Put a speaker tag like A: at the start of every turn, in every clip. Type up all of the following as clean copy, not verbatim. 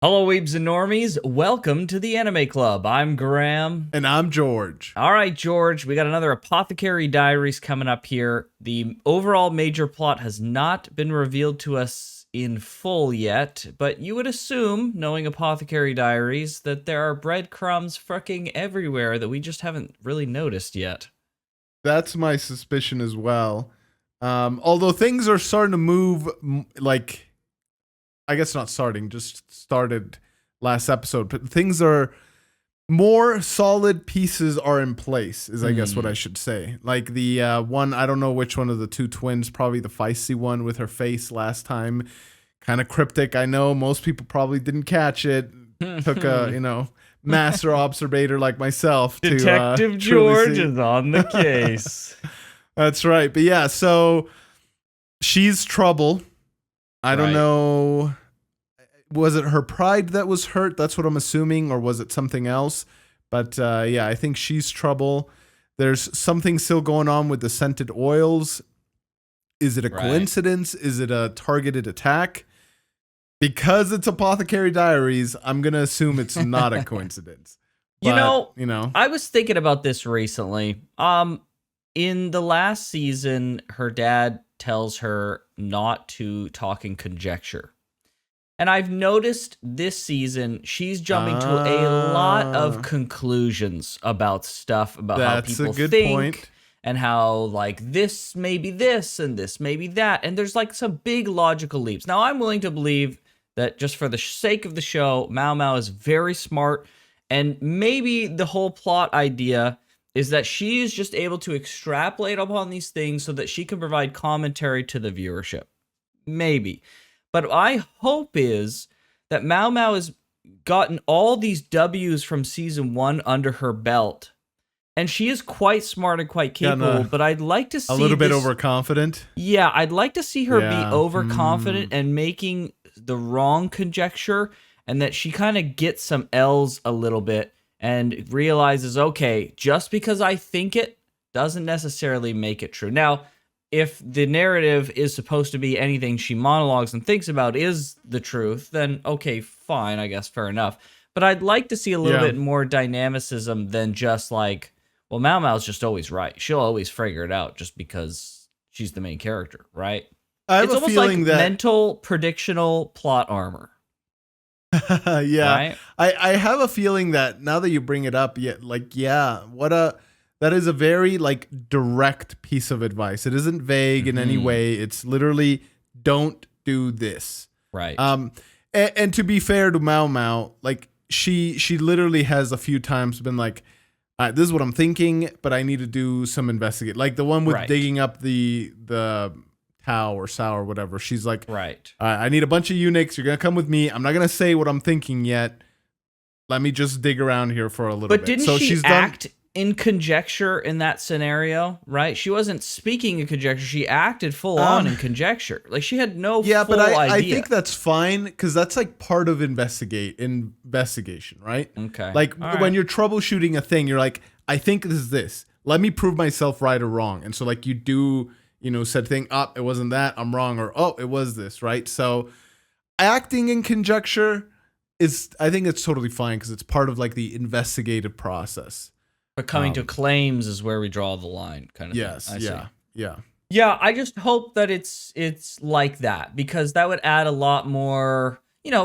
A: Hello, Weebs and Normies. Welcome to the Anime Club. I'm Graham.
B: And I'm George.
A: All right, George, we got another Apothecary Diaries coming up here. The overall major plot has not been revealed to us in full yet, but you would assume, knowing Apothecary Diaries, that there are breadcrumbs fricking everywhere that we just haven't really noticed yet.
B: That's my suspicion as well. Although things are starting to move, I guess not starting, just started last episode, but things are more solid pieces are in place, is I guess what I should say. Like the one, I don't know which one of the two twins, probably the feisty one with her face last time. Kind of cryptic. I know most people probably didn't catch it. Took a, master observator like myself to
A: Detective George is on the case.
B: That's right. But yeah, so she's trouble. I don't know. Was it her pride that was hurt? That's what I'm assuming. Or was it something else? But yeah, I think she's trouble. There's something still going on with the scented oils. Is it a coincidence? Is it a targeted attack? Because it's Apothecary Diaries, I'm going to assume it's not a coincidence. But,
A: I was thinking about this recently. In the last season, her dad tells her not to talk in conjecture. And I've noticed this season, she's jumping to a lot of conclusions about stuff, about how people think, and how, like, this may be this, and this may be that. And there's, like, some big logical leaps. Now, I'm willing to believe that just for the sake of the show, Maomao is very smart, and maybe the whole plot idea is that she is just able to extrapolate upon these things so that she can provide commentary to the viewership. Maybe. But I hope is that Maomao has gotten all these W's from season 1 under her belt. And she is quite smart and quite capable, but I'd like to see
B: a little bit overconfident.
A: Yeah, I'd like to see her be overconfident and making the wrong conjecture, and that she kind of gets some L's a little bit and realizes, okay, just because I think it doesn't necessarily make it true. Now, if the narrative is supposed to be anything she monologues and thinks about is the truth, then okay, fine, I guess, fair enough. But I'd like to see a little bit more dynamicism than just like, well, Maomao's just always right. She'll always figure it out just because she's the main character, right? It's almost like mental predictional plot armor.
B: Yeah.
A: Right?
B: I have a feeling that now that you bring it up, that is a very direct piece of advice. It isn't vague in any way. It's literally don't do this.
A: Right.
B: And to be fair to Maomao, she literally has a few times been like, this is what I'm thinking, but I need to do some investigate. Like the one with digging up the Tao or Sao or whatever. She's like, I need a bunch of eunuchs. You're going to come with me. I'm not going to say what I'm thinking yet. Let me just dig around here for a little bit.
A: But didn't she act in conjecture in that scenario, right? She wasn't speaking in conjecture. She acted full on in conjecture. Like she had no full idea.
B: I think that's fine because that's like part of investigation, right?
A: Okay.
B: When you're troubleshooting a thing, you're like, I think this is this. Let me prove myself right or wrong. And so like you do, said thing, it wasn't that, I'm wrong, or it was this, right? So acting in conjecture I think it's totally fine because it's part of like the investigative process.
A: But coming to claims is where we draw the line, kind of thing.
B: Yeah.
A: Yeah, I just hope that it's like that, because that would add a lot more,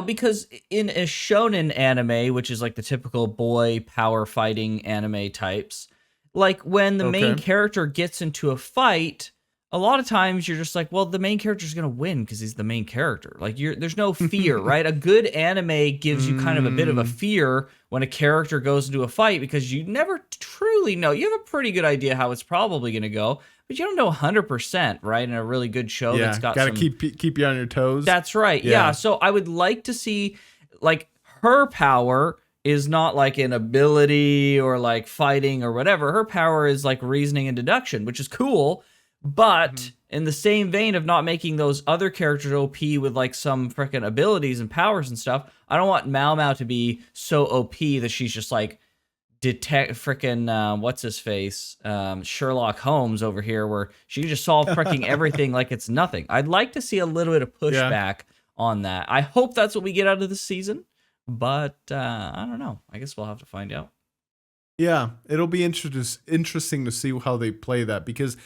A: because in a shonen anime, which is like the typical boy power fighting anime types, like when the main character gets into a fight, a lot of times you're just like, well, the main character's going to win because he's the main character. Like there's no fear, right? A good anime gives you kind of a bit of a fear when a character goes into a fight because you never truly know. You have a pretty good idea how it's probably going to go, but you don't know 100%, right? In a really good show that's got
B: gotta keep you on your toes.
A: That's right. Yeah. So I would like to see like her power is not like an ability or like fighting or whatever. Her power is like reasoning and deduction, which is cool. But in the same vein of not making those other characters OP with like some freaking abilities and powers and stuff, I don't want Maomao to be so OP that she's just like what's his face, Sherlock Holmes over here, where she can just solve freaking everything like it's nothing. I'd like to see a little bit of pushback on that. I hope that's what we get out of this season. But I don't know. I guess we'll have to find out.
B: Yeah, it'll be interesting to see how they play that, because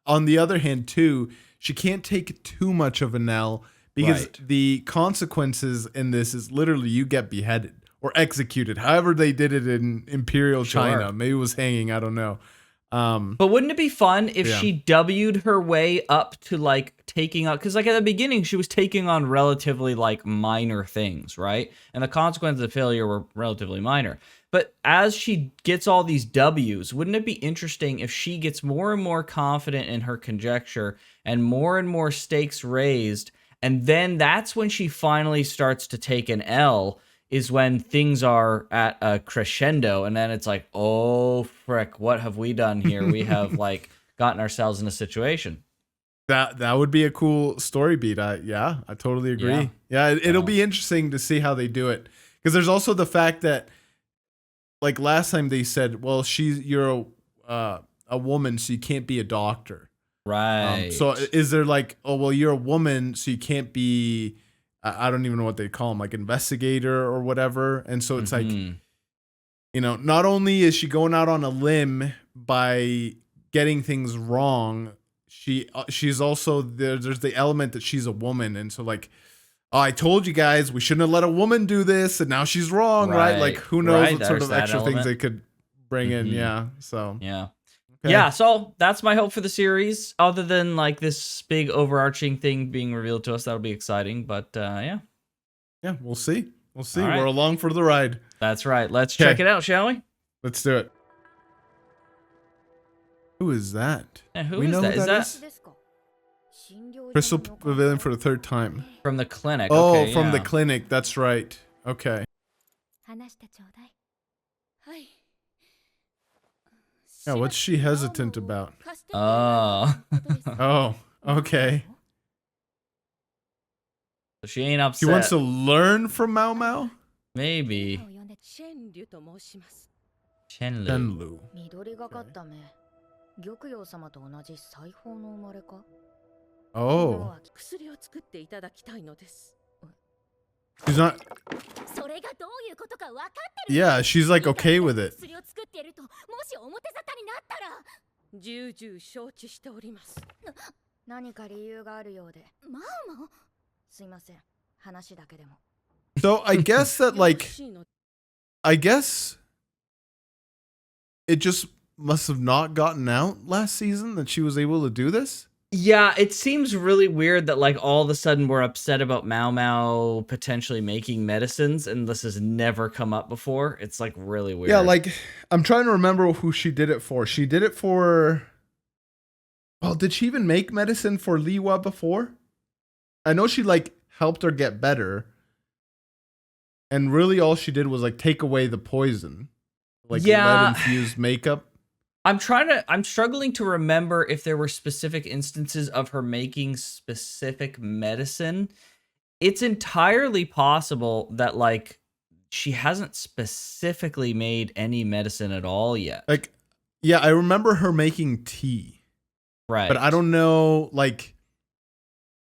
B: on the other hand too, she can't take too much of an L, because
A: Right.
B: the consequences in this is literally you get beheaded or executed. However they did it in Imperial
A: Sure.
B: China. Maybe it was hanging, I don't know.
A: But wouldn't it be fun if
B: Yeah.
A: she W'd her way up to like taking on, because like at the beginning she was taking on relatively like minor things, right? And the consequences of failure were relatively minor. But as she gets all these W's, wouldn't it be interesting if she gets more and more confident in her conjecture and more stakes raised, and then that's when she finally starts to take an L, is when things are at a crescendo, and then it's like, oh frick, what have we done here? We have like gotten ourselves in a situation.
B: That would be a cool story beat. I totally agree. Yeah, it'll be interesting to see how they do it, because there's also the fact that, like last time they said, well, you're a woman, so you can't be a doctor.
A: Right.
B: So is there like, oh well, you're a woman, so you can't be, I don't even know what they call them, like investigator or whatever. And so it's like, not only is she going out on a limb by getting things wrong, she's also there's the element that she's a woman, and so like, oh, I told you guys we shouldn't have let a woman do this, and now she's wrong, right? Like, who knows what sort of extra things they could bring in. Yeah. So
A: yeah.
B: Okay.
A: Yeah, so that's my hope for the series. Other than like this big overarching thing being revealed to us, that'll be exciting. But yeah,
B: we'll see. We'll see.
A: Right.
B: We're along for the ride.
A: That's right. Let's check it out, shall we?
B: Let's do it. Who is that?
A: Yeah, who
B: we
A: is
B: know
A: that?
B: Who that is? Crystal Pavilion for the third time.
A: From the clinic.
B: Oh,
A: okay,
B: from
A: yeah.
B: the clinic. That's right. Okay. Yeah, what's she hesitant about?
A: Oh.
B: Oh, okay.
A: So she ain't upset.
B: She wants to learn from Maomao?
A: Maybe. Chenlu.
C: 緑がかった目。玉葉様と同じ裁縫の生まれか。
B: Oh.
D: 薬を作っていただきたいのです。
B: She's not.
C: それがどういうことか分かってる。
B: Yeah, she's like okay with it.
C: 薬を作っていると、もし表沙汰になったら。
D: 重々承知しております。
C: 何か理由があるようで。マオマオ。すいません。話だけでも。
B: So I guess that like, I guess it just must have not gotten out last season that she was able to do this.
A: Yeah, it seems really weird that like all of a sudden we're upset about Maomao potentially making medicines, and this has never come up before. It's like really weird.
B: Yeah, like I'm trying to remember who she did it for. She did it for. Well, did she even make medicine for Liwa before? I know she like helped her get better, and really all she did was like take away the poison, like lead infused makeup.
A: I'm struggling to remember if there were specific instances of her making specific medicine. It's entirely possible that like she hasn't specifically made any medicine at all yet.
B: Like, yeah, I remember her making tea.
A: Right.
B: But I don't know, like,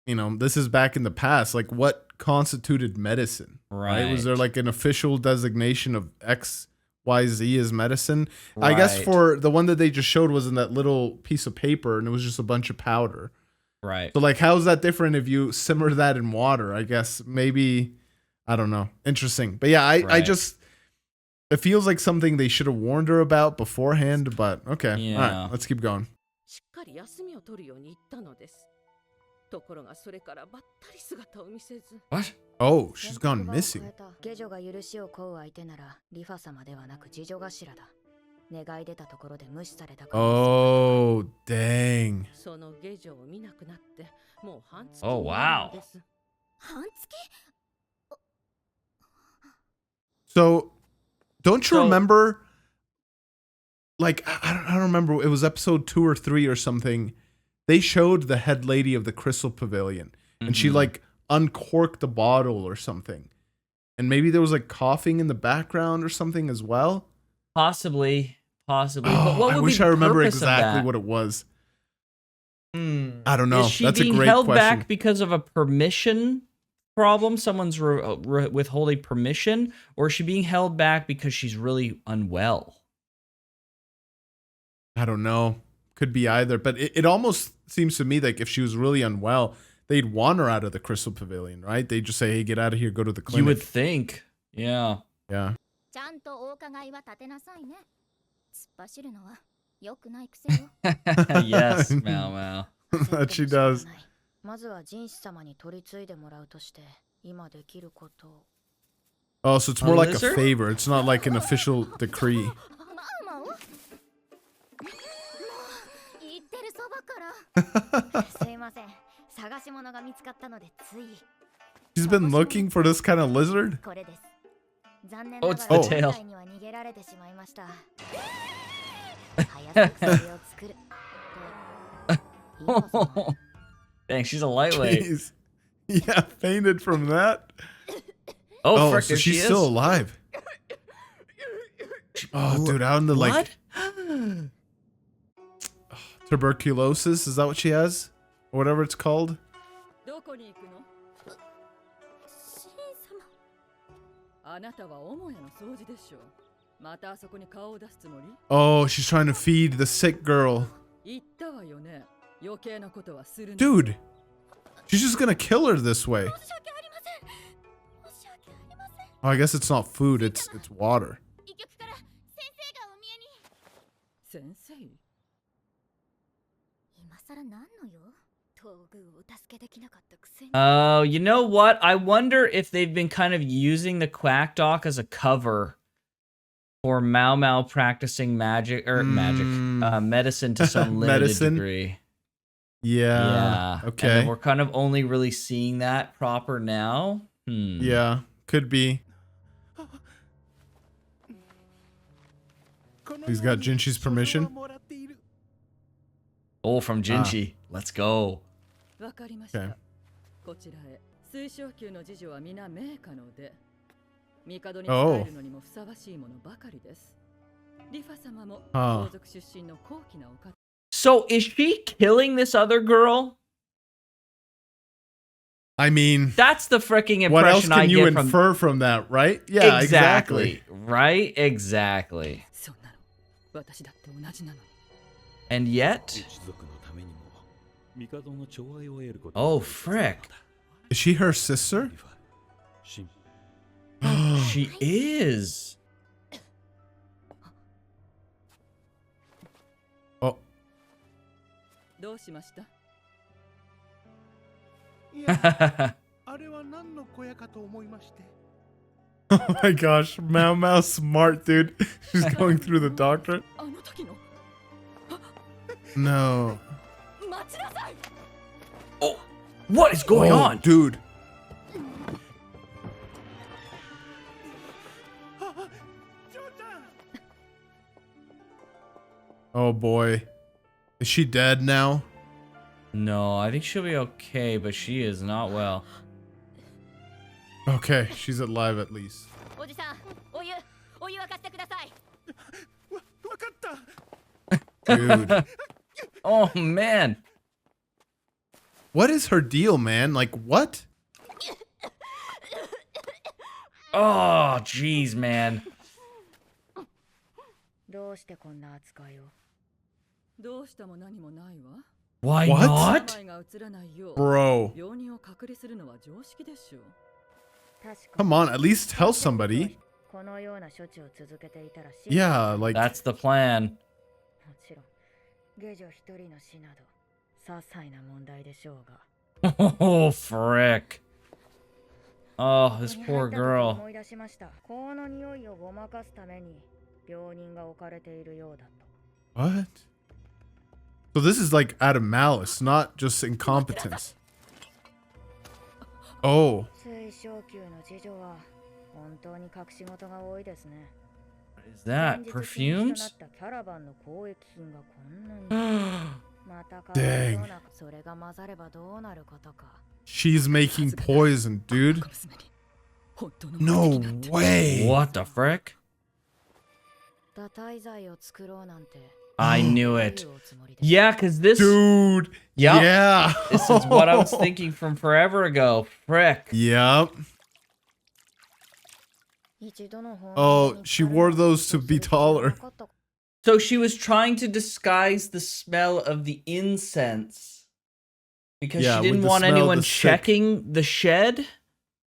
B: this is back in the past. Like, what constituted medicine?
A: Right.
B: Was there like an official designation of XYZ as medicine? Right. I guess for the one that they just showed was in that little piece of paper, and it was just a bunch of powder.
A: Right.
B: So like, how's that different if you simmer that in water? I guess maybe, I don't know. Interesting. But yeah, I just, it feels like something they should have warned her about beforehand, but okay.
A: Yeah.
B: All right, let's keep going.
D: しっかり休みを取るように言ったのです。ところがそれからばったり姿を見せず。
A: What?
B: Oh, she's gone missing.
C: 下女が許しを請う相手ならリファ様ではなく次女頭だ。願い出たところで無視されたから。
B: Oh, dang.
D: その下女を見なくなってもう半月
A: Oh, wow.
D: です。
C: 半月
B: So, don't you remember? Like, I don't remember. It was episode 2 or 3 or something. They showed the head lady of the Crystal Pavilion, and she like uncorked the bottle or something, and maybe there was like coughing in the background or something as well.
A: Possibly.
B: Oh,
A: But what would
B: I wish
A: be the
B: I remember
A: purpose of
B: exactly
A: that?
B: what it was. I don't know.
A: Is she
B: That's
A: being
B: a great
A: held
B: question.
A: back because of a permission problem? Someone's withholding permission, or is she being held back because she's really unwell?
B: I don't know. Could be either. But it almost seems to me like if she was really unwell, they'd want her out of the Crystal Pavilion, right? They'd just say, hey, get out of here, go to the clinic.
A: You would think. Yeah.
B: Yeah.
C: ちゃんとお伺いは立てなさいね。突っ走るのは良くない癖よ。
A: Yes, Maomao.
B: That she does.
C: まずはジンシ様に取り継いでもらうとして今できることを。
B: Oh, so it's
A: A
B: more like a
A: lizard?
B: favor. It's not like an official decree.
C: マウマウ？もう言ってるそばから。すいません。探し物が見つかったのでつい。
B: She's been looking for this kind of lizard?
C: これです。残念
A: Oh,
C: な
A: it's
C: がら
A: the tail.
C: 今回には逃げられてしまいました。早速それを作る。
A: Dang, she's a lightweight.
B: Jeez. Yeah, fainted from that.
A: Oh,
B: Oh,
A: frick,
B: so
A: there she
B: she's
A: is.
B: still alive. Oh, dude, out in the like
A: What?
B: tuberculosis. Is that what she has? Or whatever it's called?
D: どこに行くの？あなたは母屋の掃除でしょう。またあそこに顔を出すつもり？
B: Oh, she's trying to feed the sick girl.
D: 言ったわよね。余計なことはするな。
B: Dude, she's just gonna kill her this way. Oh, I guess it's not food, it's water.
C: 医局から先生がお見えに。
D: 先生？
C: 今さら何のよ。道具をお助けできなかったくせに。
A: Oh, you know what? I wonder if they've been kind of using the quack doc as a cover for Maomao practicing medicine to some limited
B: Medicine?
A: degree.
B: Yeah.
A: And
B: Okay.
A: then we're kind of only really seeing that proper now.
B: Yeah, could be. He's got Jinshi's permission.
A: Oh, from Jinshi. Let's go.
D: わかりました。
B: Okay.
D: こちらへ。水晶宮の次女は皆名家ので、帝に仕えるのにもふさわしいものばかりです。リファ様も皇族出身の高貴なお方。
A: So is she killing this other girl?
B: I mean,
A: That's the freaking
B: what else
A: impression I
B: can you
A: get from.
B: infer from that, right? Yeah, exactly.
A: Right? Exactly.
D: そんなの、私だって同じなの。
A: And yet. Oh, frick.
B: Is she her sister?
A: She is.
B: Oh.
D: どうしました？
E: あれは何の小屋かと思いまして。
B: Oh my gosh, Maomao's smart, dude. She's going through the doctor.
D: あの時の。
B: No.
D: 待ちなさい。
A: Oh, what is going
B: Oh,
A: on?
B: dude. Oh boy. Is she dead now?
A: No, I think she'll be okay, but she is not well.
B: Okay, she's alive at least.
C: おじさん、お湯沸かしてください。
E: わかった。
B: Dude.
A: Oh, man.
B: What is her deal, man? Like, what?
A: Oh, jeez, man.
C: どうしてこんな扱いを。
D: どうしたも何もないわ。
A: Why
B: What?
A: not?
D: 病が移らないよう。
B: Bro.
D: 病人を隔離するのは常識でしょう。
B: Come on, at least tell somebody.
C: このような処置を続けていたら
B: Yeah, like...
A: That's the plan.
C: もちろん、下女一人の死など、些細な問題でしょうが。
A: Oh, frick. Oh, this poor girl.
C: 思い出しました。この匂いをごまかすために、病人が置かれているようだと。
B: What? So this is like out of malice, not just incompetence. Oh.
C: 水晶宮の次女は本当に隠し事が多いですね。
A: What is that?
C: 先日禁止と
A: Perfumes?
C: なったキャラバンの交易品がこんなに。またかわいそうなそれが混ざればどうなることか。
B: She's making poison, dude.
D: 娘に本当の
B: No
D: 目的なんて。
B: way.
A: What the frick?
C: 堕胎剤を作ろうなんて。
A: I knew it. Yeah, because this...
B: Dude.
A: Yep.
B: Yeah.
A: This is what I was thinking from forever ago. Frick.
B: Yep. Oh, she wore those to be taller.
A: So she was trying to disguise the smell of the incense because
B: Yeah,
A: she
B: with
A: didn't
B: the
A: want
B: smell of
A: anyone
B: the sick.
A: checking the shed,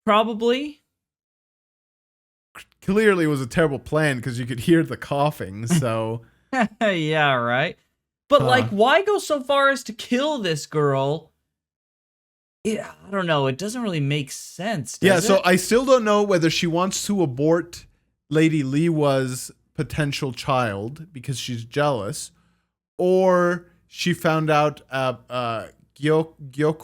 A: probably.
B: Clearly, it was a terrible plan because you could hear the coughing. So,
A: Yeah, right. But like, why go so far as to kill this girl? Yeah, I don't know. It doesn't really make sense.
B: yeah.
A: Does
B: So
A: it?
B: I still don't know whether she wants to abort Lady Liwa's potential child because she's jealous, or she found out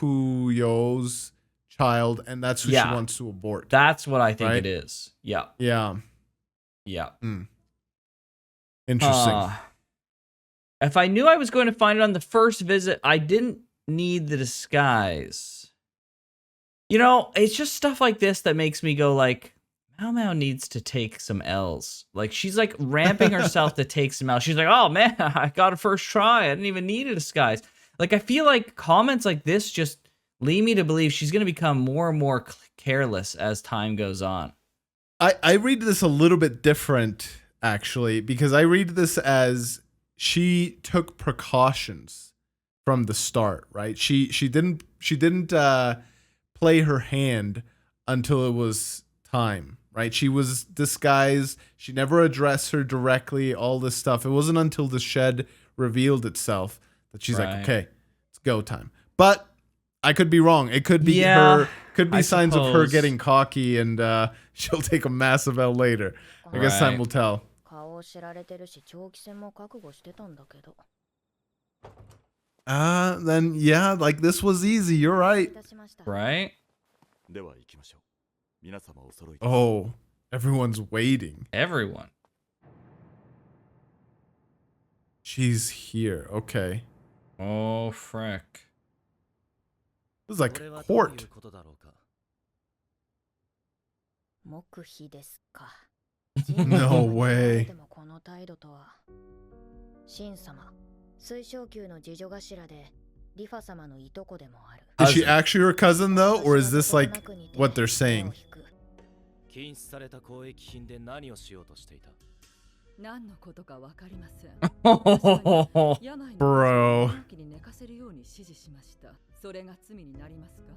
B: Gyokuyo's child, and that's who she
A: Yeah.
B: wants to abort.
A: That's what I think
B: Right?
A: it is. Yeah.
B: Yeah.
A: Yeah.
B: Interesting.
A: If I knew I was going to find it on the first visit, I didn't need the disguise. You know, it's just stuff like this that makes me go like, Maomao needs to take some L's. Like, she's like ramping herself to take some L's. She's like, oh man, I got a first try. I didn't even need a disguise. Like, I feel like comments like this just lead me to believe she's going to become more and more careless as time goes on.
B: I read this a little bit different, actually, because I read this as she took precautions from the start, right? She didn't play her hand until it was time, right? She was disguised. She never addressed her directly, all this stuff. It wasn't until the shed revealed itself that she's like,
A: Right.
B: okay, it's go time. But I could be wrong. It could be
A: Yeah,
B: could be
A: I
B: signs of her
A: suppose.
B: getting cocky, and she'll take a massive L later. I guess time
A: Right.
B: will tell.
C: 顔を知られてるし長期戦も覚悟してたんだけど。
B: Then yeah, like this was easy. You're right.
C: いたしました。
A: Right?
F: では行きましょう。皆様お揃い。
B: Oh, everyone's waiting.
A: Everyone.
B: She's here. Okay.
A: Oh, frick.
B: This is like a court.
C: 黙秘ですか。
B: No way.
C: でもこの態度とは。神様、水晶宮の次女頭で、リファ様のいとこでもある。
B: Is she actually her cousin though, or is this like what they're saying?
G: 禁止された交易品で何をしようとしていた。
D: 何のことかわかりません。
B: Bro.
D: 病気に寝かせるように指示しました。それが罪になりますか？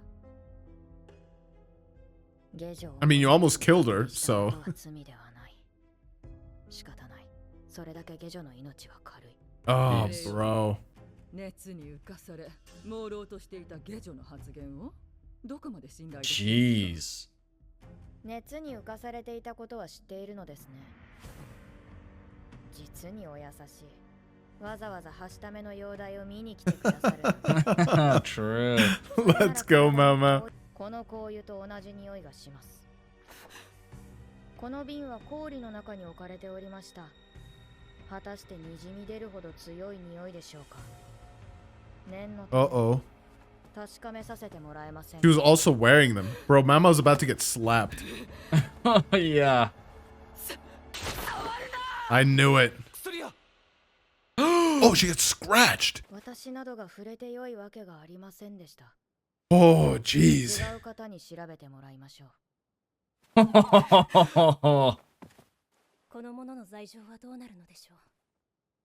B: I mean, you almost killed her, so.
C: 罪ではない。仕方ない。それだけ下女の命は軽い。
B: Oh, bro.
D: 熱に浮かされ、朦朧としていた下女の発言をどこまで信頼できる？
A: Jeez.
C: 熱に浮かされていたことは知っているのですね。実にお優しい。わざわざはしための容体を見に来てくださる。
A: True.
B: Let's go, Mama.
C: この香油と同じ匂いがします。この瓶は氷の中に置かれておりました。果たしてにじみ出るほど強い匂いでしょうか。念のため
B: Uh-oh.
C: 確かめさせてもらえません
B: She was also wearing them. Bro, Mama's about to get slapped.
A: Oh, yeah.
B: I knew it. Oh, she gets scratched.
C: 私などが触れて良いわけがありませんでした。
B: Oh, jeez.
C: 違う方に調べてもらいましょう。
H: この者の罪状はどうなるのでしょう。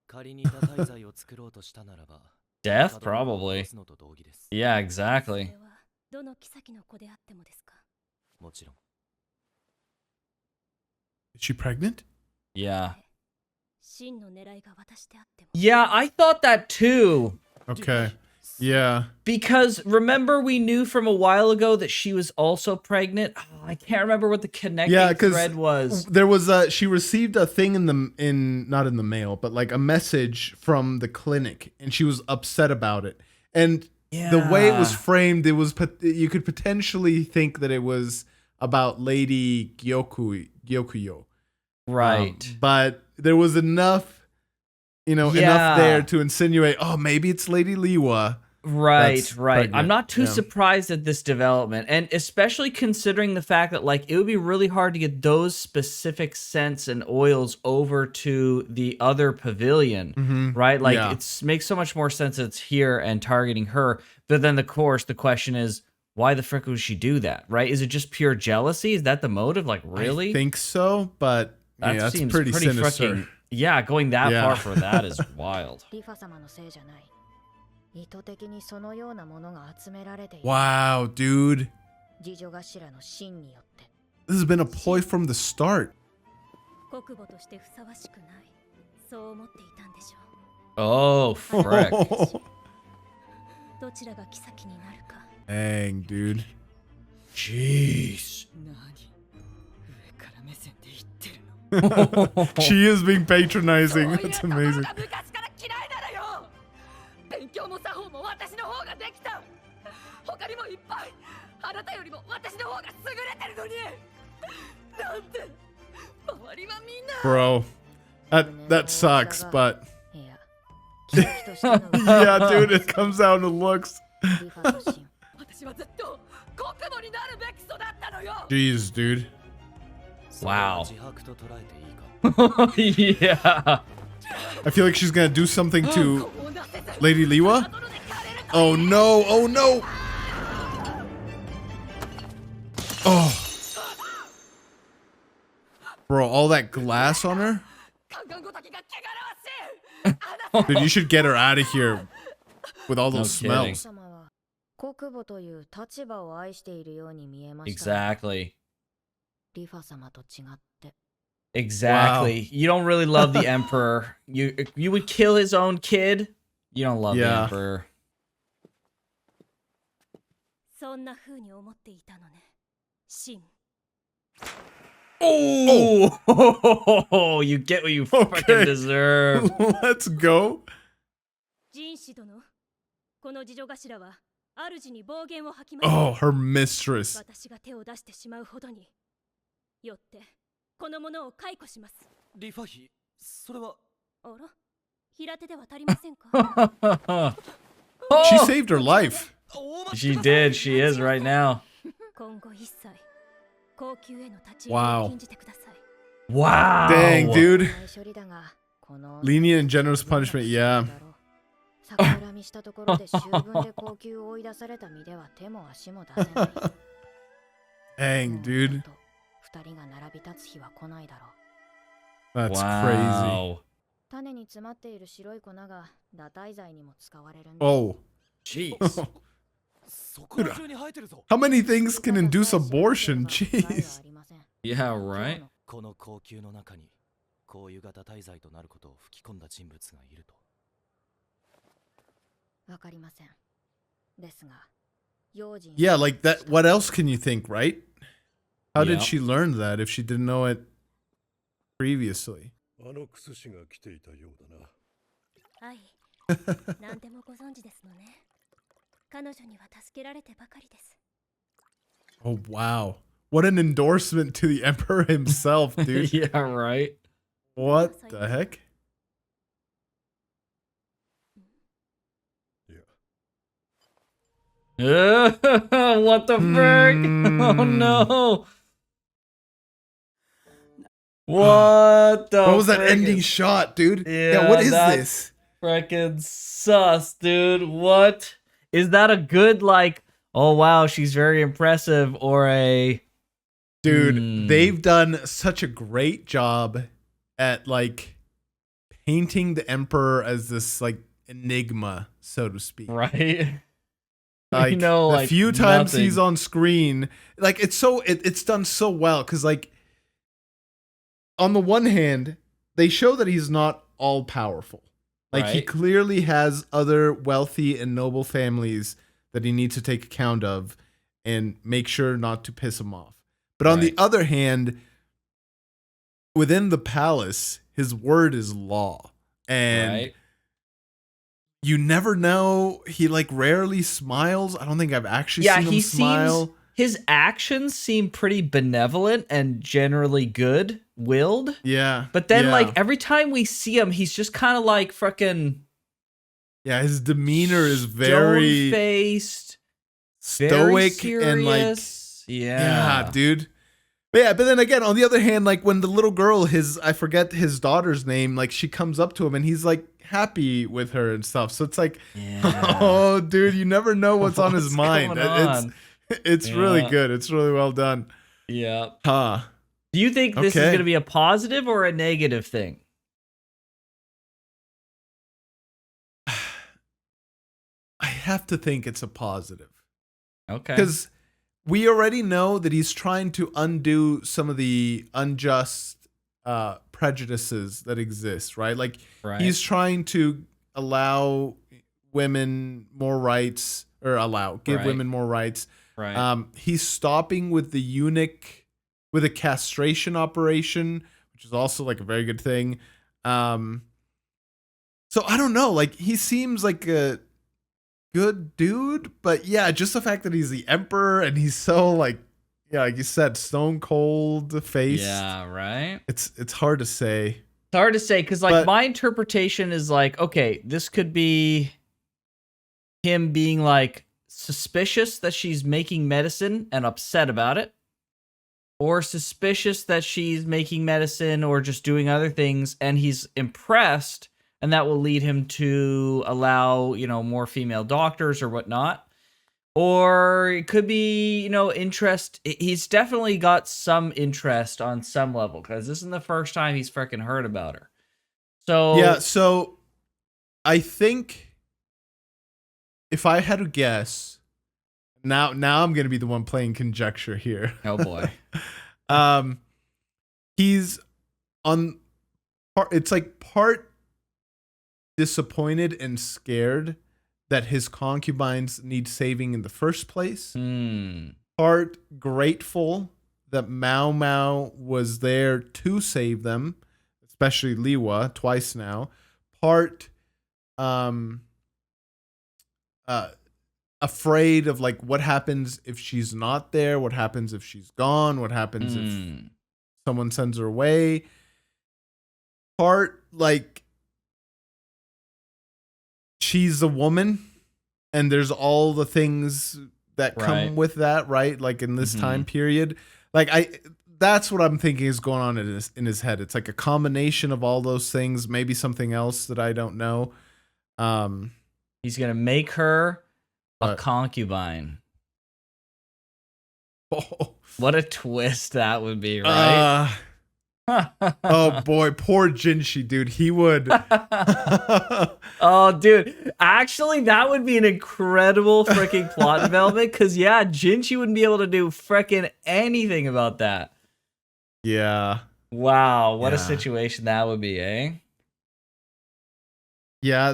G: 仮に堕胎罪を作ろうとしたならば。
A: Death, probably.
G: のと同義です。
A: Yeah,
H: そ
A: exactly.
H: れはどの妃の子であってもですか。
G: もちろん。
B: Is she pregnant?
A: Yeah.
H: 真の狙いが私であっても。
A: Yeah, I thought that too.
B: Okay. Yeah.
A: Because remember, we knew from a while ago that she was also pregnant. Oh, I can't remember what the connecting
B: Yeah, because
A: thread was.
B: there was she received a thing not in the mail, but like a message from the clinic, and she was upset about it. And the way it was
A: Yeah.
B: framed, it was you could potentially think that it was about Lady Gyokuyo.
A: Right.
B: But there was enough, enough
A: Yeah.
B: there to insinuate, oh, maybe it's Lady Liwa.
A: Right,
B: that's
A: right. I'm
B: pregnant.
A: not too
B: Yeah.
A: surprised at this development, and especially considering the fact that like it would be really hard to get those specific scents and oils over to the other pavilion,
B: Mhm.
A: right? Like
B: Yeah.
A: it's makes so much more sense that it's here and targeting her. But then, of course, the question is, why the frick would she do that, right? Is it just pure jealousy? Is that the motive? Like, really?
B: I think so, but
A: that
B: yeah, that's
A: seems
B: pretty sinister.
A: fricking. Yeah, going that
B: Yeah.
A: far for that is wild.
C: リファ様のせいじゃない。意図的にそのようなものが集められている。
B: Wow, dude.
C: 次女頭の真によって。
B: This has been a ploy from the start.
H: 国母としてふさわしくない。そう思っていたんでしょ
A: Oh, frick.
H: う。どちらが妃になるか。
B: Dang, dude.
A: Jeez.
D: 何上から目線で言ってるの
B: She is being
D: そうい
B: patronizing.
D: う
B: That's
D: ところ
B: amazing.
D: が昔から嫌いなのよ勉強も作法も私の方ができた他にもいっぱいあなたよりも私の方が優れてるのになんで周りはみんな
B: Bro. That sucks, but
C: いや、貴妃としての
B: yeah, dude, it comes out in the looks.
C: リファの真。
D: 私はずっと国母になるべき育ったのよ
B: Jeez, dude.
G: それは
A: Wow.
G: 自白と捉えていいか
A: Yeah.
B: I feel like she's gonna do something to
D: こうなせず
B: Lady Liwa.
D: ハードルで枯れると
B: Oh no, oh no. Oh. Bro, all that glass on her?
D: カンガンごときが汚らわしいあなた
B: Dude, you should get her out of here with all
A: No
B: those
A: kidding.
B: smells.
C: 様は国母という立場を愛しているように見えましたが。
A: Exactly.
C: リファ様と違って。
A: Exactly. You don't really love the emperor. You would kill his own kid. You don't love the
B: Yeah.
A: emperor.
H: そんな風に思っていたのね。シン。
A: Oh, you get what you fucking
B: Okay.
A: deserve.
B: Let's go.
H: ジンシ殿。この次女頭は主に暴言を吐きました。
B: Oh, her mistress.
H: 私が手を出してしまうほどに。よってこのものを解雇します。
G: リファ妃それは
H: あら、平手では足りませんか。
B: She
A: Oh,
B: saved her life.
G: お待
A: she
G: ちください
A: did. She is right now.
H: 今後一切高級への立ち入り
B: Wow.
H: を禁じてください。
A: Wow.
B: Dang, dude.
C: 内処理だが、この
B: Lenient and generous punishment, yeah.
C: 逆恨みしたところで秋分で高級を追い出された身では手も足も出せない。
B: Dang, dude.
C: 二人が並び立つ日は来ないだろう。
B: That's crazy.
A: Wow.
C: 種に詰まっている白い粉が堕胎剤にも使われるんだ。
B: Oh.
A: Jeez.
G: そこら中に生えてるぞ
B: How many things can induce abortion? Jeez.
A: Yeah, right.
G: この高級の中にこういう型体剤となることを吹き込んだ人物がいると
C: わかりません。ですが、用心
B: Yeah, like that. What else can you think, right? How
A: Yeah.
B: did she learn that if she didn't know it previously?
E: あのクス氏が来ていたようだな。
H: はい。何でもご存知ですのね。彼女には助けられてばかりです。
B: Oh, wow. What an endorsement to the emperor himself, dude.
A: Yeah, right.
B: What the heck?
E: いや、
A: What the frick? Oh no. What the
B: What was that
A: frick
B: ending
A: is
B: shot, dude?
A: Yeah,
B: what is
A: that's-
B: this?
A: frickin' sus, dude? What? Is that a good, like, oh wow, she's very impressive, or a
B: Dude, they've done such a great job at like painting the emperor as this like enigma, so to speak.
A: right?
B: Like,
A: know,
B: the
A: like,
B: few times
A: nothing.
B: he's on screen, like it's done so well because like on the one hand, they show that he's not all powerful. Like he
A: Right.
B: clearly has other wealthy and noble families that he needs to take account of and make sure not to piss him off. But on the
A: Right.
B: other hand, within the palace, his word is law. And
A: Right?
B: you never know. He like rarely smiles. I don't think I've actually
A: Yeah,
B: seen him
A: he
B: smile.
A: seems his actions seem pretty benevolent and generally good-willed.
B: Yeah.
A: But then,
B: yeah.
A: like, every time we see him, he's just kind of like frickin'
B: Yeah, his demeanor is very
A: stone-faced,
B: stoic
A: very
B: and like,
A: serious.
B: yeah, dude. But then again, on the other hand, like when the little girl, I forget his daughter's name, like she comes up to him and he's like happy with her and stuff. So it's like, oh, dude, you never know what's on his mind.
A: Going on?
B: It's really good. It's really well done.
A: Yeah.
B: Huh.
A: Do you think this is going to be a positive or a negative thing?
B: I have to think it's a positive.
A: Okay.
B: Because we already know that he's trying to undo some of the unjust prejudices that exist, right? Like he's trying to allow women more rights, or give women more rights.
A: Right.
B: He's stopping with with a castration operation, which is also like a very good thing. So I don't know. Like he seems like a good dude, but yeah, just the fact that he's the emperor and he's so like you said, stone cold face.
A: Yeah, right.
B: It's hard to say.
A: It's hard to say because like my interpretation is like, okay, this could be him being like suspicious that she's making medicine and upset about it, or suspicious that she's making medicine or just doing other things and he's impressed, and that will lead him to allow, more female doctors or whatnot. Or it could be, interest. He's definitely got some interest on some level because this isn't the first time he's freaking heard about her. So
B: yeah, so I think if I had to guess, now I'm gonna be the one playing conjecture here.
A: Oh boy.
B: He's on. It's like part disappointed and scared that his concubines need saving in the first place. Part grateful that Maomao was there to save them, especially Liwa twice now. Part afraid of like what happens if she's not there, what happens if she's gone, what happens if someone sends her away. Part like she's a woman and there's all the things that come with that, right? Like in this time period, like that's what I'm thinking is going on in his head. It's like a combination of all those things, maybe something else that I don't know.
A: He's going to make her a concubine. What a twist that would be, right?
B: Oh boy, poor Jinshi, dude. He would.
A: Oh, dude. Actually, that would be an incredible freaking plot development because, yeah, Jinshi wouldn't be able to do freaking anything about that.
B: Yeah.
A: Wow, what a situation that would be, eh?
B: Yeah,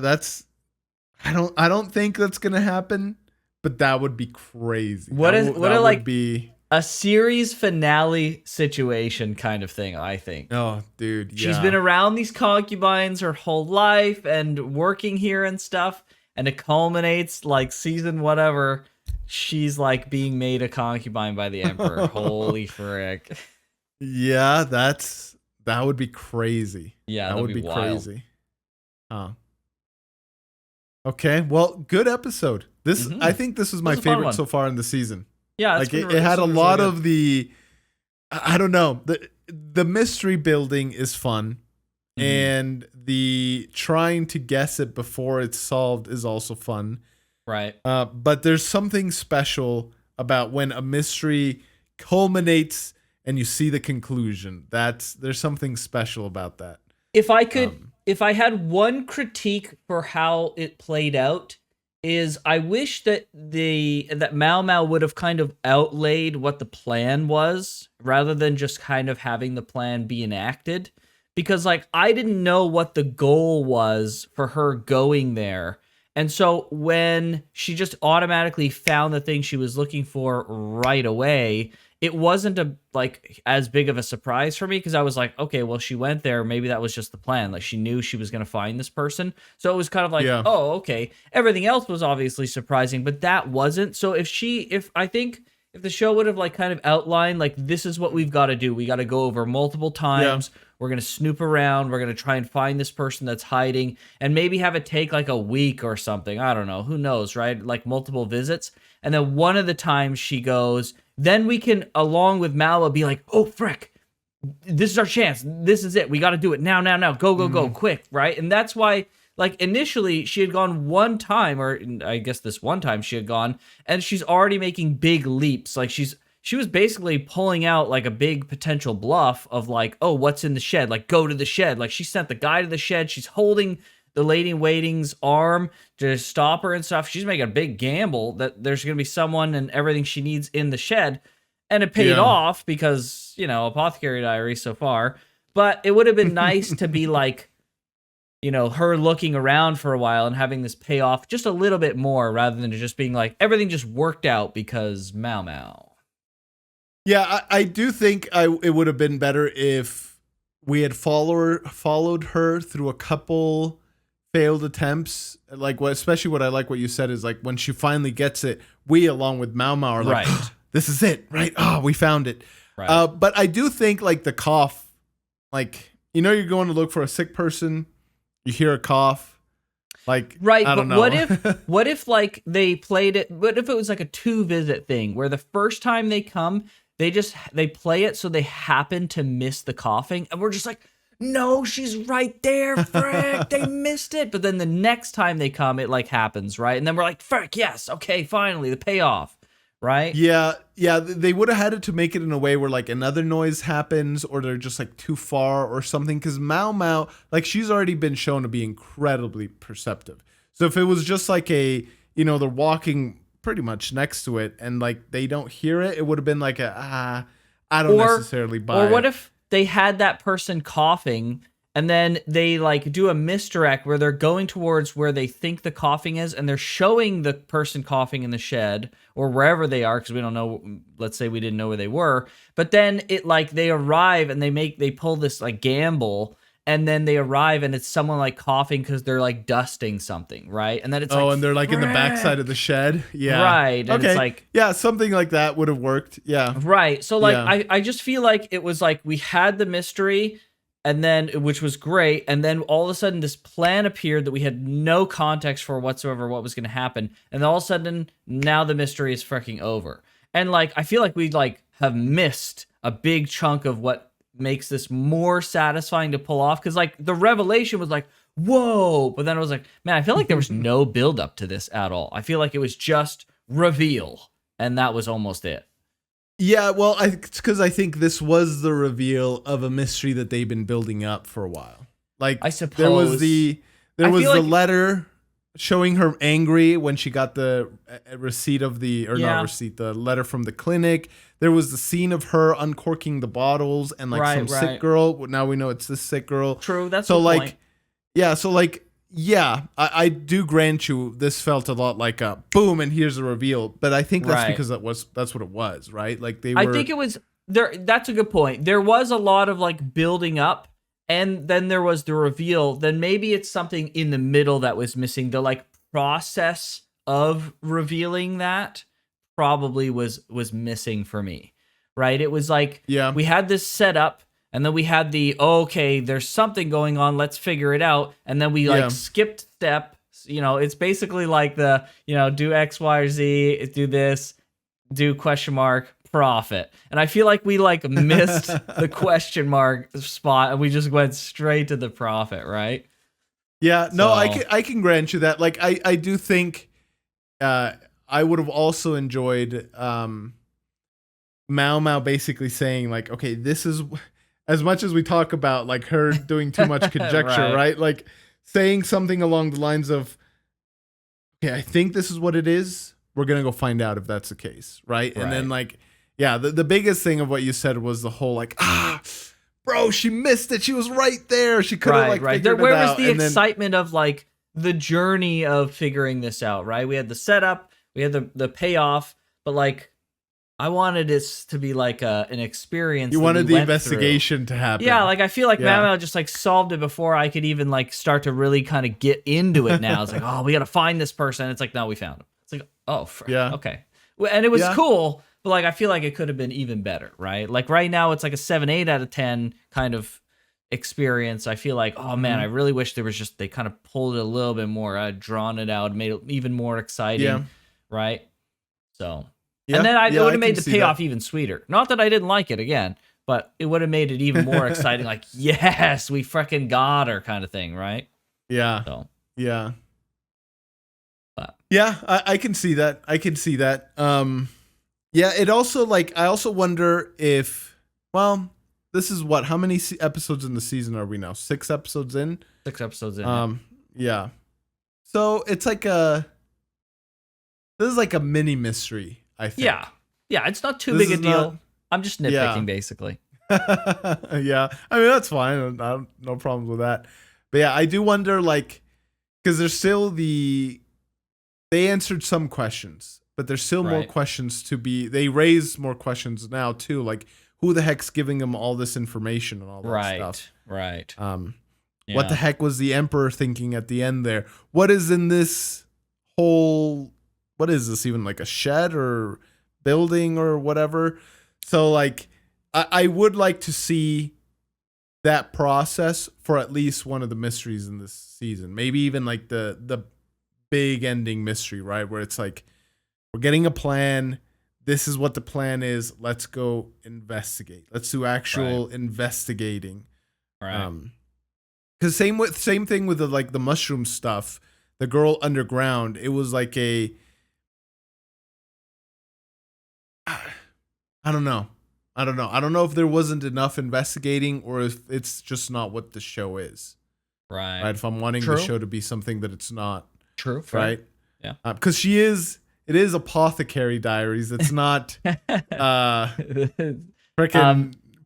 B: I don't think that's gonna happen, but that would be crazy.
A: What would
B: be
A: a series finale situation kind of thing, I think.
B: Oh, dude, yeah.
A: She's been around these concubines her whole life and working here and stuff, and it culminates like season whatever. She's like being made a concubine by the emperor. Holy frick.
B: Yeah, that would be crazy.
A: Yeah,
B: that would be
A: wild.
B: crazy. Huh. Okay, well, good episode. This I think this was my favorite so far in the season.
A: Yeah,
B: like it had a lot of the, I don't know, the mystery building is fun, and the trying to guess it before it's solved is also fun.
A: Right.
B: But there's something special about when a mystery culminates and you see the conclusion. There's something special about that.
A: If I had one critique for how it played out, is I wish that that Maomao would have kind of outlaid what the plan was rather than just kind of having the plan be enacted. Because like I didn't know what the goal was for her going there. And so when she just automatically found the thing she was looking for right away, it wasn't as big of a surprise for me because I was like, okay, well, she went there. Maybe that was just the plan. Like she knew she was going to find this person. So it was kind of like, oh, okay. Everything else was obviously surprising, but that wasn't. So if the show would have like kind of outlined, like, this is what we've got to do. We got to go over multiple times. We're going to snoop around. We're going to try and find this person that's hiding and maybe have it take like a week or something. I don't know. Who knows, right? Like multiple visits. And then one of the times she goes, then we can, along with Malwa, be like, oh, frick, this is our chance. This is it. We got to do it now. Go, quick, right? And that's why, like, initially she had gone one time, or I guess this one time she had gone, and she's already making big leaps. Like, she was basically pulling out, like, a big potential bluff of, like, oh, what's in the shed? Like, go to the shed. Like, she sent the guy to the shed. She's holding the lady in waiting's arm to stop her and stuff. She's making a big gamble that there's going to be someone and everything she needs in the shed. And it paid off because, you know, Apothecary Diaries so far. But it would have been nice to be like, you know, her looking around for a while and having this pay off just a little bit more rather than just being like, everything just worked out because Maomao.
B: Yeah, I do think it would have been better if we had followed her through a couple failed attempts. Like, especially what I like what you said is like when she finally gets it, we along with Maomao are like,
A: right.
B: This is it, right? Oh, we found it.
A: Right.
B: But I do think like the cough, like, you know, you're going to look for a sick person, you hear a cough, like,
A: right.
B: I don't know.
A: What if like they played it? What if it was like a 2-visit thing where the first time they come, they play it so they happen to miss the coughing, and we're just like, no, she's right there, frick, they missed it. But then the next time they come, it like happens, right? And then we're like, frick, yes, okay, finally, the payoff, right?
B: Yeah, they would have had it to make it in a way where like another noise happens or they're just like too far or something. Because Maomao, like she's already been shown to be incredibly perceptive. So if it was just like a, you know, they're walking pretty much next to it and like they don't hear it, it would have been like I don't necessarily buy it.
A: Or what if they had that person coughing and then they like do a misdirect where they're going towards where they think the coughing is and they're showing the person coughing in the shed or wherever they are, because we don't know, let's say we didn't know where they were, but then it like they arrive and they pull this like gamble and then they arrive and it's someone like coughing because they're like dusting something, right? And then it's
B: and they're like in the backside of the shed. Yeah.
A: Right. And it's like,
B: yeah, something like that would have worked. Yeah.
A: Right. So like I just feel like it was like we had the mystery and then which was great, and then all of a sudden this plan appeared that we had no context for whatsoever what was going to happen, and all of a sudden now the mystery is freaking over. And like I feel like we like have missed a big chunk of what makes this more satisfying to pull off, because like the revelation was like, whoa, but then it was like, man, I feel like there was no build up to this at all. I feel like it was just reveal, and that was almost it.
B: Yeah, well, it's because I think this was the reveal of a mystery that they've been building up for a while. Like,
A: I suppose
B: there was the letter showing her angry when she got the receipt of the, or not receipt, the letter from the clinic. There was the scene of her uncorking the bottles and like some sick girl. Now we know it's this sick girl.
A: True, that's
B: so
A: the
B: like,
A: point.
B: Yeah, so like, yeah, I do grant you this felt a lot like a boom and here's the reveal, but I think that's because that's what it was, right? Like
A: I think it was there. That's a good point. There was a lot of like building up, and then there was the reveal. Then maybe it's something in the middle that was missing. The like process of revealing that probably was missing for me, right? It was like we had this setup. And then we had the, okay, there's something going on, let's figure it out. And then we like skipped step. You know, it's basically like the, you know, do X, Y, or Z, do this, do question mark, profit. And I feel like we like missed the question mark spot and we just went straight to the profit, right?
B: Yeah, no, I can grant you that. Like, I do think I would have also enjoyed Maomao basically saying like, okay, this is... As much as we talk about like her doing too much conjecture, right? Like saying something along the lines of, okay, I think this is what it is. We're going to go find out if that's the case, right? And then like, yeah, the biggest thing of what you said was the whole like, bro, she missed it. She was right there. She could have figured it out.
A: Where was the excitement of like the journey of figuring this out, right? We had the setup, we had the payoff, but like, I wanted this to be like an experience.
B: You wanted the investigation to happen.
A: Yeah, like I feel like Maomao just like solved it before I could even like start to really kind of get into it now. It's like, oh, we got to find this person. It's like, no, we found him. It's like, oh, okay. And it was cool, but like I feel like it could have been even better, right? Like right now it's like a 7-8 out of 10 kind of experience, I feel like, oh man, I really wish there was just, they kind of pulled it a little bit more, drawn it out, made it even more exciting,
B: Yeah.
A: right? So,
B: Yeah,
A: and then it
B: yeah,
A: would
B: I
A: have made
B: can
A: the
B: see
A: payoff
B: that.
A: even sweeter. Not that I didn't like it again, but it would have made it even more exciting. Like, yes, we freaking got her, kind of thing, right?
B: Yeah.
A: So,
B: Yeah.
A: but
B: Yeah, I can see that. I can see that. Yeah, it also like I also wonder if, well, this is what, how many episodes in the season are we now? 6 episodes in?
A: 6 episodes in.
B: Yeah. So it's like this is like a mini mystery, I think.
A: Yeah. Yeah, it's not too
B: This
A: big a
B: is
A: deal.
B: not-
A: I'm just nitpicking,
B: Yeah.
A: basically.
B: Yeah, I mean that's fine. No problems with that. But yeah, I do wonder, like, because there's still they answered some questions, but there's still more
A: Right.
B: questions to be. They raise more questions now too, like who the heck's giving them all this information and all that
A: Right.
B: stuff.
A: Right.
B: What the heck was the Emperor thinking at the end there? What is in this whole? What is this even, like a shed or building or whatever? So like, I would like to see that process for at least one of the mysteries in this season. Maybe even like the big ending mystery, right? Where it's like, we're getting a plan. This is what the plan is. Let's go investigate. Let's do actual investigating.
A: Right.
B: Because same thing with the mushroom stuff. The girl underground. It was like I don't know. I don't know if there wasn't enough investigating or if it's just not what the show is.
A: Right.
B: If I'm wanting
A: True.
B: the show to be something that it's not.
A: True. Fair.
B: Right.
A: Yeah.
B: Because it is Apothecary Diaries. It's not freaking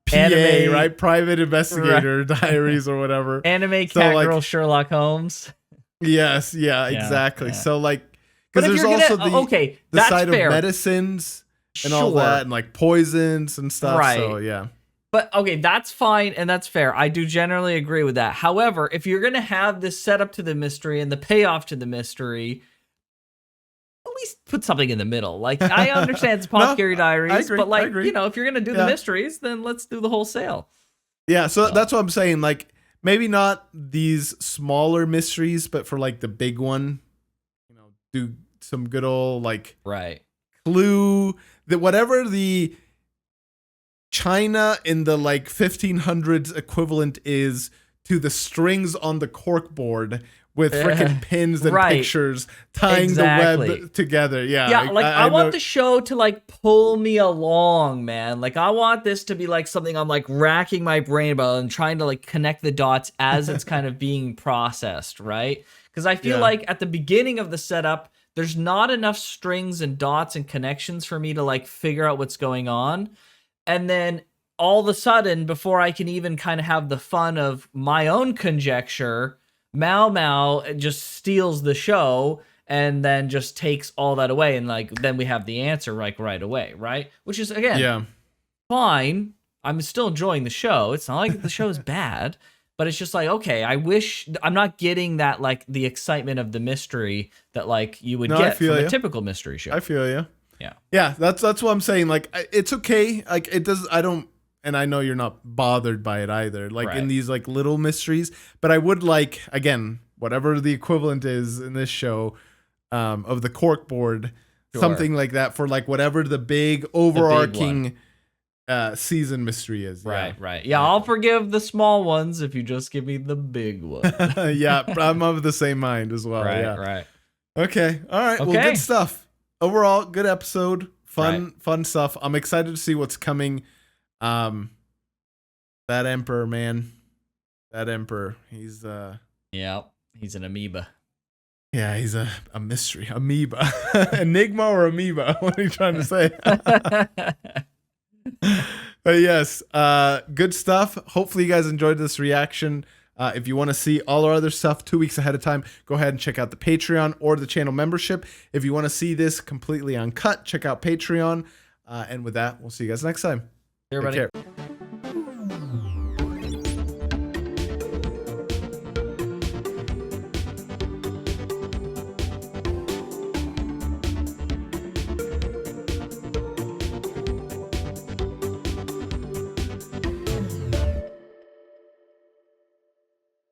B: PA,
A: anime-
B: right? Private Investigator Diaries or whatever.
A: Anime
B: So,
A: cat
B: like-
A: girl Sherlock Holmes.
B: Yes, yeah, exactly.
A: yeah.
B: So like,
A: But
B: because
A: if
B: there's
A: you're
B: also
A: gonna,
B: the
A: that's
B: side
A: fair.
B: of medicines and all
A: Sure.
B: that, and like poisons and stuff.
A: Right.
B: So yeah,
A: But okay, that's fine and that's fair. I do generally agree with that. However, if you're gonna have this setup to the mystery and the payoff to the mystery, at least put something in the middle. Like, I understand it's Apothecary Diaries,
B: I agree,
A: but
B: I
A: like,
B: agree.
A: you know, if you're gonna do the
B: Yeah.
A: mysteries, then let's do the whole sale.
B: yeah. So that's what I'm saying. Like, maybe not these smaller mysteries, but for like the big one, do some good old like
A: Right.
B: clue, that whatever the China in the like 1500s equivalent is to the strings on the cork board with freaking pins and
A: Right.
B: pictures tying
A: Exactly.
B: the web together. Yeah.
A: Yeah, like I
B: know-
A: want the show to like pull me along, man. Like I want this to be like something I'm like racking my brain about and trying to like connect the dots as it's kind of being processed, right? Because I feel
B: Yeah.
A: like at the beginning of the setup, there's not enough strings and dots and connections for me to like figure out what's going on. And then all of a sudden, before I can even kind of have the fun of my own conjecture, Maomao just steals the show and then just takes all that away. And like, then we have the answer like right away, right? Which is, again,
B: Yeah.
A: fine. I'm still enjoying the show. It's not like the show is bad, but it's just like, okay, I wish I'm not getting that, like the excitement of the mystery that like you would
B: No, I
A: get from
B: feel
A: a
B: ya.
A: typical mystery show.
B: I feel you.
A: Yeah.
B: Yeah. That's what I'm saying. Like, it's okay. Like, it does. I don't. And I know you're not bothered by it either, like
A: Right.
B: in these like little mysteries, but I would like, again, whatever the equivalent is in this show, of the cork board,
A: Sure.
B: something like that for like whatever the big overarching season mystery is.
A: Right, right. Yeah, I'll forgive the small ones if you just give me the big one.
B: Yeah, I'm of the same mind as well.
A: Right,
B: Yeah.
A: right.
B: Okay. All right. Well,
A: Okay.
B: good stuff. Overall, good episode. Fun stuff. I'm excited to see what's coming. That Emperor, man. That Emperor. He's
A: Yeah, he's an amoeba.
B: yeah, he's a mystery. Amoeba. Enigma or amoeba? What are you trying to say? But yes, good stuff. Hopefully you guys enjoyed this reaction. If you want to see all our other stuff 2 weeks ahead of time, go ahead and check out the Patreon or the channel membership. If you want to see this completely uncut, check out Patreon. And with that, we'll see you guys next time.
A: Everybody.
B: Take care.